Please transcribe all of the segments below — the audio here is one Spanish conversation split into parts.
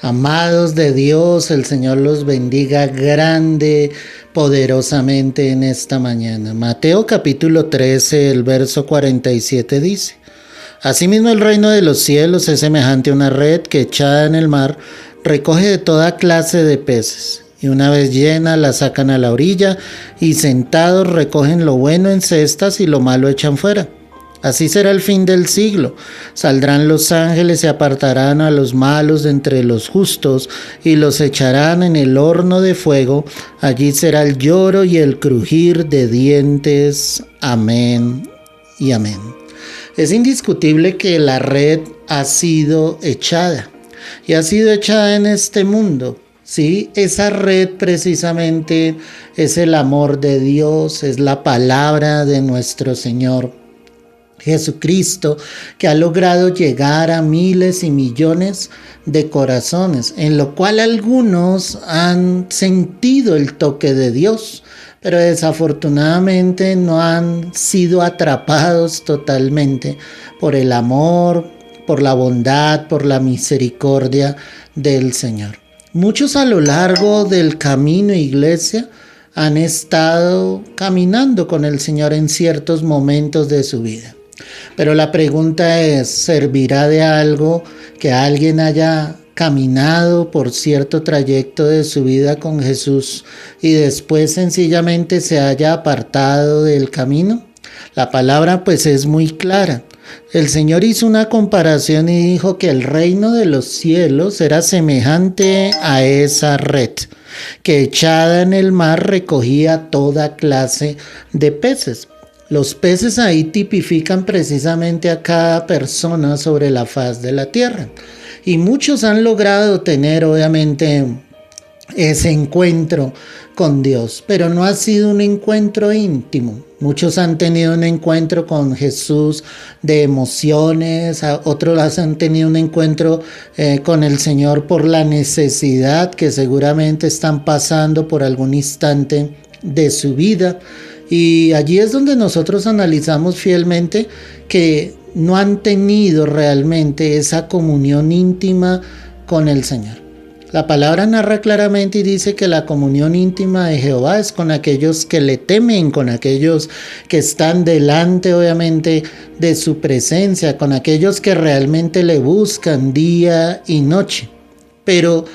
Amados de Dios, el Señor los bendiga grande, poderosamente en esta mañana. Mateo capítulo 13, el verso 47 dice: Asimismo el reino de los cielos es semejante a una red que echada en el mar recoge de toda clase de peces. Y una vez llena la sacan a la orilla y sentados recogen lo bueno en cestas y lo malo echan fuera. Así será el fin del siglo. Saldrán los ángeles y apartarán a los malos de entre los justos y los echarán en el horno de fuego. Allí será el lloro y el crujir de dientes. Amén y amén. Es indiscutible que la red ha sido echada y ha sido echada en este mundo. Sí, esa red precisamente es el amor de Dios, es la palabra de nuestro Señor Jesucristo, que ha logrado llegar a miles y millones de corazones, en lo cual algunos han sentido el toque de Dios, pero desafortunadamente no han sido atrapados totalmente por el amor, por la bondad, por la misericordia del Señor. Muchos a lo largo del camino, iglesia, han estado caminando con el Señor en ciertos momentos de su vida. Pero la pregunta es, ¿servirá de algo que alguien haya caminado por cierto trayecto de su vida con Jesús y después sencillamente se haya apartado del camino? La palabra pues es muy clara. El Señor hizo una comparación y dijo que el reino de los cielos era semejante a esa red, que echada en el mar recogía toda clase de peces. Los peces ahí tipifican precisamente a cada persona sobre la faz de la tierra. Y muchos han logrado tener obviamente ese encuentro con Dios, pero no ha sido un encuentro íntimo. Muchos han tenido un encuentro con Jesús de emociones, otros han tenido un encuentro con el Señor por la necesidad que seguramente están pasando por algún instante de su vida. Y allí es donde nosotros analizamos fielmente que no han tenido realmente esa comunión íntima con el Señor. La palabra narra claramente y dice que la comunión íntima de Jehová es con aquellos que le temen, con aquellos que están delante obviamente de su presencia, con aquellos que realmente le buscan día y noche. Pero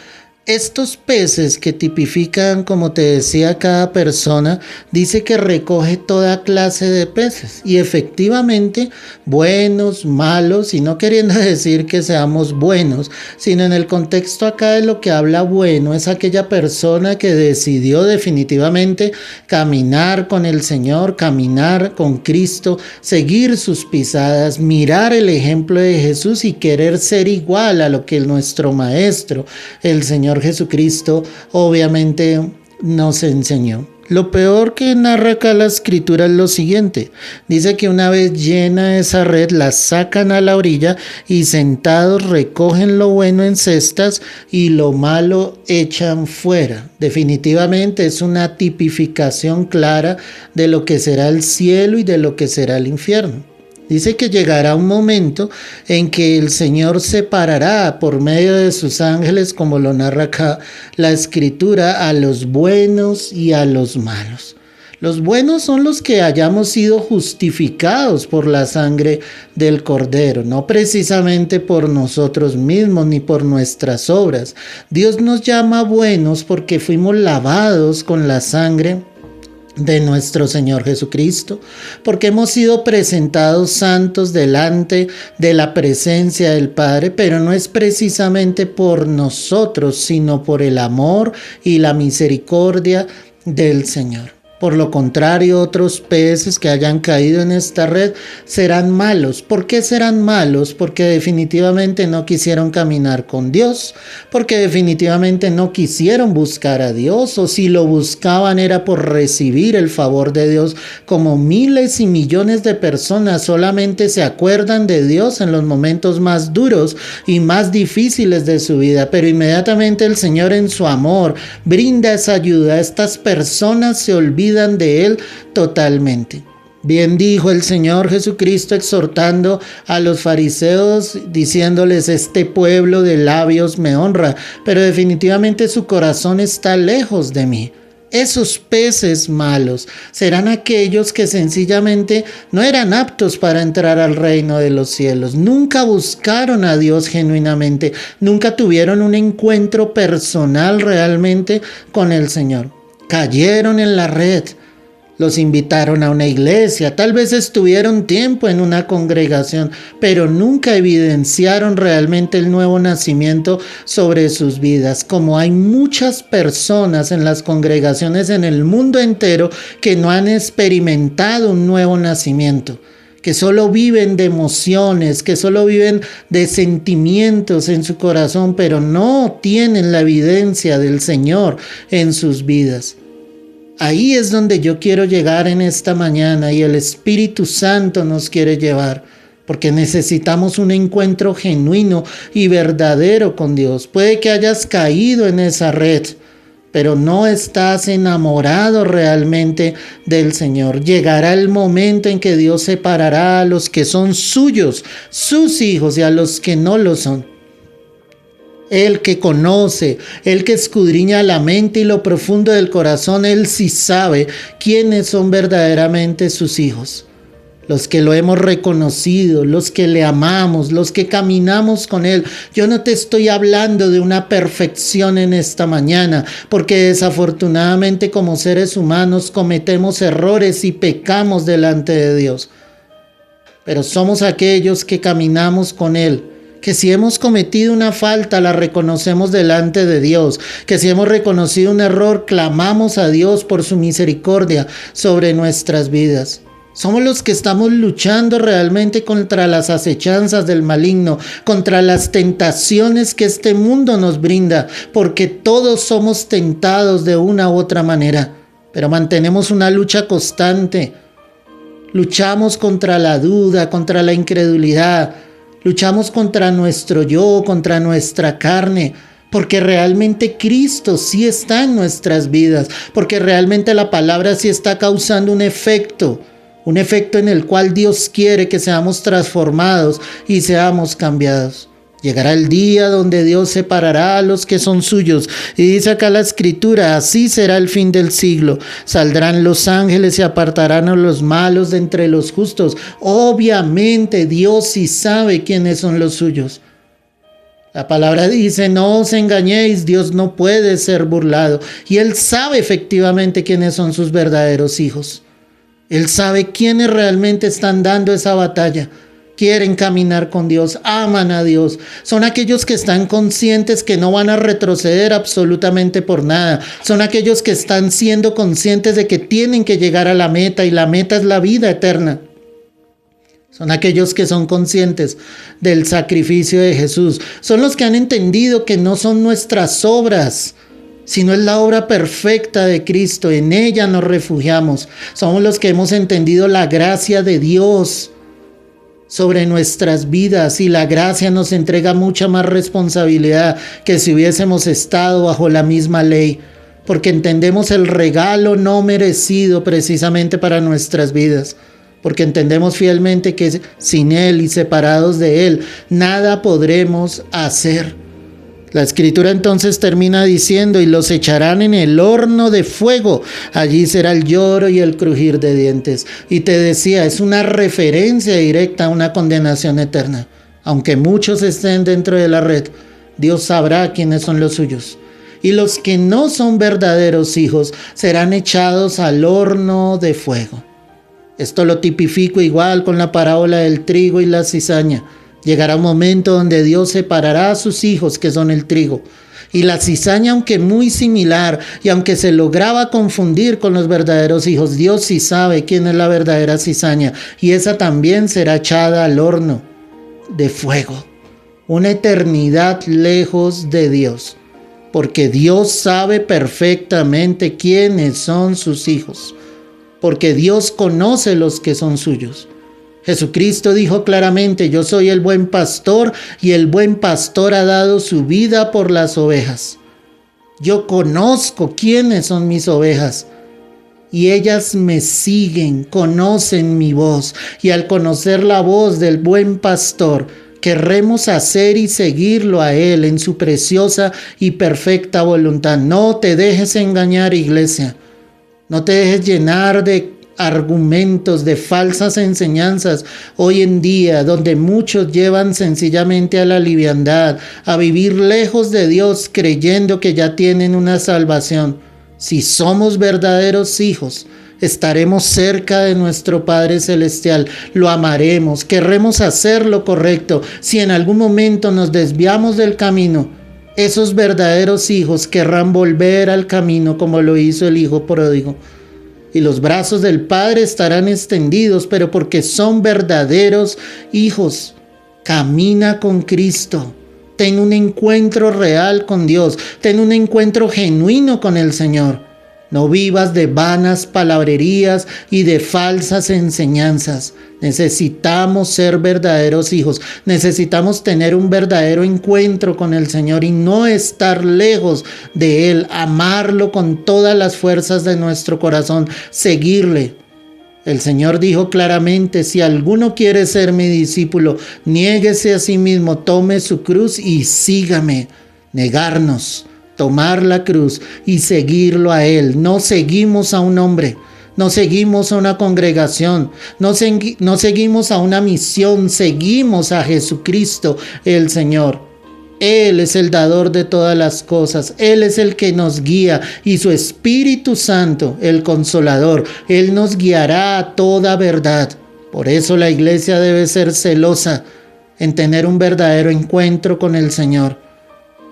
estos peces que tipifican, como te decía, cada persona, dice que recoge toda clase de peces. Y efectivamente, buenos, malos, y no queriendo decir que seamos buenos, sino en el contexto acá de lo que habla bueno, es aquella persona que decidió definitivamente caminar con el Señor, caminar con Cristo, seguir sus pisadas, mirar el ejemplo de Jesús y querer ser igual a lo que nuestro Maestro, el Señor Jesucristo, obviamente nos enseñó. Lo peor que narra acá la escritura es lo siguiente. Dice que una vez llena esa red, la sacan a la orilla y sentados recogen lo bueno en cestas y lo malo echan fuera. Definitivamente es una tipificación clara de lo que será el cielo y de lo que será el infierno. Dice que llegará un momento en que el Señor separará por medio de sus ángeles, como lo narra acá la Escritura, a los buenos y a los malos. Los buenos son los que hayamos sido justificados por la sangre del Cordero, no precisamente por nosotros mismos ni por nuestras obras. Dios nos llama buenos porque fuimos lavados con la sangre de nuestro Señor Jesucristo, porque hemos sido presentados santos delante de la presencia del Padre, pero no es precisamente por nosotros, sino por el amor y la misericordia del Señor. Por lo contrario, otros peces que hayan caído en esta red serán malos. ¿Por qué serán malos? Porque definitivamente no quisieron caminar con Dios, porque definitivamente no quisieron buscar a Dios, o si lo buscaban era por recibir el favor de Dios, como miles y millones de personas solamente se acuerdan de Dios en los momentos más duros y más difíciles de su vida, pero inmediatamente el Señor en su amor brinda esa ayuda. Estas personas se olvidan de Él totalmente. Bien dijo el Señor Jesucristo exhortando a los fariseos, diciéndoles: este pueblo de labios me honra, pero definitivamente su corazón está lejos de mí. Esos peces malos serán aquellos que sencillamente no eran aptos para entrar al reino de los cielos. Nunca buscaron a Dios genuinamente, nunca tuvieron un encuentro personal realmente con el Señor. Cayeron en la red. Los invitaron a una iglesia, tal vez estuvieron tiempo en una congregación, pero nunca evidenciaron realmente el nuevo nacimiento sobre sus vidas. Como hay muchas personas en las congregaciones en el mundo entero que no han experimentado un nuevo nacimiento, que solo viven de emociones, que solo viven de sentimientos en su corazón, pero no tienen la evidencia del Señor en sus vidas. Ahí es donde yo quiero llegar en esta mañana, y el Espíritu Santo nos quiere llevar, porque necesitamos un encuentro genuino y verdadero con Dios. Puede que hayas caído en esa red, pero no estás enamorado realmente del Señor. Llegará el momento en que Dios separará a los que son suyos, sus hijos, y a los que no lo son. El que conoce, el que escudriña la mente y lo profundo del corazón, él sí sabe quiénes son verdaderamente sus hijos. Los que lo hemos reconocido, los que le amamos, los que caminamos con él. Yo no te estoy hablando de una perfección en esta mañana, porque desafortunadamente como seres humanos cometemos errores y pecamos delante de Dios. Pero somos aquellos que caminamos con él, que si hemos cometido una falta la reconocemos delante de Dios, que si hemos reconocido un error clamamos a Dios por su misericordia sobre nuestras vidas. Somos los que estamos luchando realmente contra las acechanzas del maligno, contra las tentaciones que este mundo nos brinda, porque todos somos tentados de una u otra manera, pero mantenemos una lucha constante. Luchamos contra la duda, contra la incredulidad. Luchamos contra nuestro yo, contra nuestra carne, porque realmente Cristo sí está en nuestras vidas, porque realmente la palabra sí está causando un efecto en el cual Dios quiere que seamos transformados y seamos cambiados. Llegará el día donde Dios separará a los que son suyos. Y dice acá la Escritura: así será el fin del siglo. Saldrán los ángeles y apartarán a los malos de entre los justos. Obviamente Dios sí sabe quiénes son los suyos. La palabra dice: no os engañéis, Dios no puede ser burlado. Y Él sabe efectivamente quiénes son sus verdaderos hijos. Él sabe quiénes realmente están dando esa batalla. Quieren caminar con Dios, aman a Dios. Son aquellos que están conscientes que no van a retroceder absolutamente por nada. Son aquellos que están siendo conscientes de que tienen que llegar a la meta, y la meta es la vida eterna. Son aquellos que son conscientes del sacrificio de Jesús. Son los que han entendido que no son nuestras obras, sino es la obra perfecta de Cristo. En ella nos refugiamos. Somos los que hemos entendido la gracia de Dios sobre nuestras vidas, y la gracia nos entrega mucha más responsabilidad que si hubiésemos estado bajo la misma ley, porque entendemos el regalo no merecido precisamente para nuestras vidas, porque entendemos fielmente que sin Él y separados de Él nada podremos hacer. La Escritura entonces termina diciendo: y los echarán en el horno de fuego, allí será el lloro y el crujir de dientes. Y te decía, es una referencia directa a una condenación eterna. Aunque muchos estén dentro de la red, Dios sabrá quiénes son los suyos. Y los que no son verdaderos hijos serán echados al horno de fuego. Esto lo tipifico igual con la parábola del trigo y la cizaña. Llegará un momento donde Dios separará a sus hijos, que son el trigo. Y la cizaña, aunque muy similar, y aunque se lograba confundir con los verdaderos hijos, Dios sí sabe quién es la verdadera cizaña. Y esa también será echada al horno de fuego. Una eternidad lejos de Dios. Porque Dios sabe perfectamente quiénes son sus hijos. Porque Dios conoce los que son suyos. Jesucristo dijo claramente: yo soy el buen pastor, y el buen pastor ha dado su vida por las ovejas. Yo conozco quiénes son mis ovejas, y ellas me siguen, conocen mi voz, y al conocer la voz del buen pastor, querremos hacer y seguirlo a Él en su preciosa y perfecta voluntad. No te dejes engañar, iglesia. No te dejes llenar de argumentos, de falsas enseñanzas hoy en día, donde muchos llevan sencillamente a la liviandad, a vivir lejos de Dios, creyendo que ya tienen una salvación. Si somos verdaderos hijos, estaremos cerca de nuestro Padre Celestial, lo amaremos, querremos hacer lo correcto. Si en algún momento nos desviamos del camino, esos verdaderos hijos querrán volver al camino como lo hizo el hijo pródigo. Y los brazos del Padre estarán extendidos, pero porque son verdaderos hijos. Camina con Cristo. Ten un encuentro real con Dios. Ten un encuentro genuino con el Señor. No vivas de vanas palabrerías y de falsas enseñanzas. Necesitamos ser verdaderos hijos. Necesitamos tener un verdadero encuentro con el Señor y no estar lejos de Él. Amarlo con todas las fuerzas de nuestro corazón. Seguirle. El Señor dijo claramente, si alguno quiere ser mi discípulo, niéguese a sí mismo, tome su cruz y sígame. Negarnos, tomar la cruz y seguirlo a Él. No seguimos a un hombre, no seguimos a una congregación, no seguimos a una misión, seguimos a Jesucristo el Señor. Él es el dador de todas las cosas. Él es el que nos guía y su Espíritu Santo, el Consolador, Él nos guiará a toda verdad. Por eso la iglesia debe ser celosa en tener un verdadero encuentro con el Señor,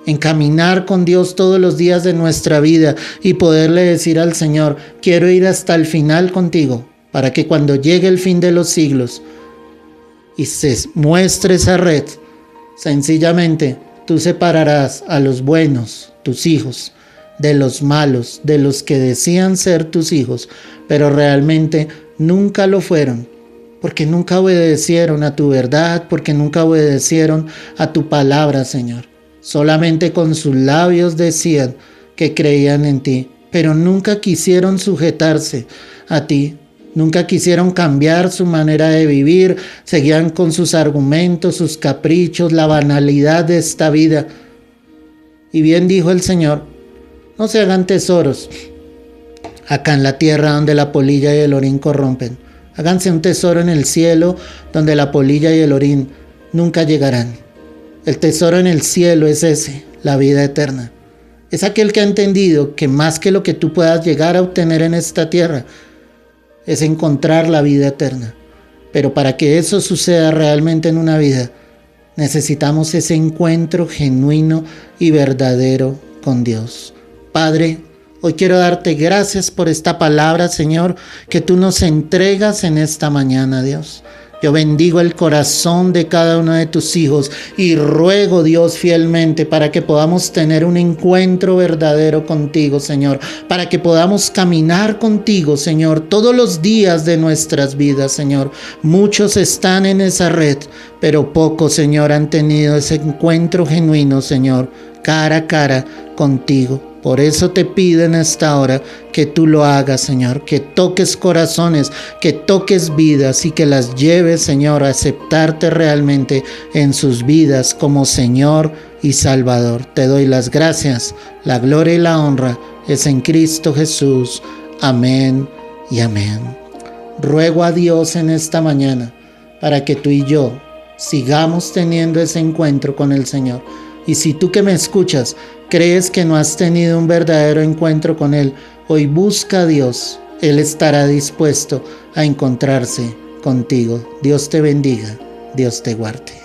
en caminar con Dios todos los días de nuestra vida y poderle decir al Señor, quiero ir hasta el final contigo, para que cuando llegue el fin de los siglos y se muestre esa red, sencillamente tú separarás a los buenos, tus hijos, de los malos, de los que decían ser tus hijos, pero realmente nunca lo fueron, porque nunca obedecieron a tu verdad, porque nunca obedecieron a tu palabra, Señor. Solamente con sus labios decían que creían en ti, pero nunca quisieron sujetarse a ti. Nunca quisieron cambiar su manera de vivir, seguían con sus argumentos, sus caprichos, la banalidad de esta vida. Y bien dijo el Señor, no se hagan tesoros acá en la tierra donde la polilla y el orín corrompen. Háganse un tesoro en el cielo donde la polilla y el orín nunca llegarán. El tesoro en el cielo es ese, la vida eterna. Es aquel que ha entendido que más que lo que tú puedas llegar a obtener en esta tierra, es encontrar la vida eterna. Pero para que eso suceda realmente en una vida, necesitamos ese encuentro genuino y verdadero con Dios. Padre, hoy quiero darte gracias por esta palabra, Señor, que tú nos entregas en esta mañana, Dios. Yo bendigo el corazón de cada uno de tus hijos y ruego, Dios, fielmente para que podamos tener un encuentro verdadero contigo, Señor, para que podamos caminar contigo, Señor, todos los días de nuestras vidas, Señor. Muchos están en esa red, pero pocos, Señor, han tenido ese encuentro genuino, Señor, cara a cara contigo. Por eso te pido en esta hora que tú lo hagas, Señor, que toques corazones, que toques vidas y que las lleves, Señor, a aceptarte realmente en sus vidas como Señor y Salvador. Te doy las gracias, la gloria y la honra es en Cristo Jesús. Amén y amén. Ruego a Dios en esta mañana para que tú y yo sigamos teniendo ese encuentro con el Señor. Y si tú que me escuchas crees que no has tenido un verdadero encuentro con Él, hoy busca a Dios. Él estará dispuesto a encontrarse contigo. Dios te bendiga, Dios te guarde.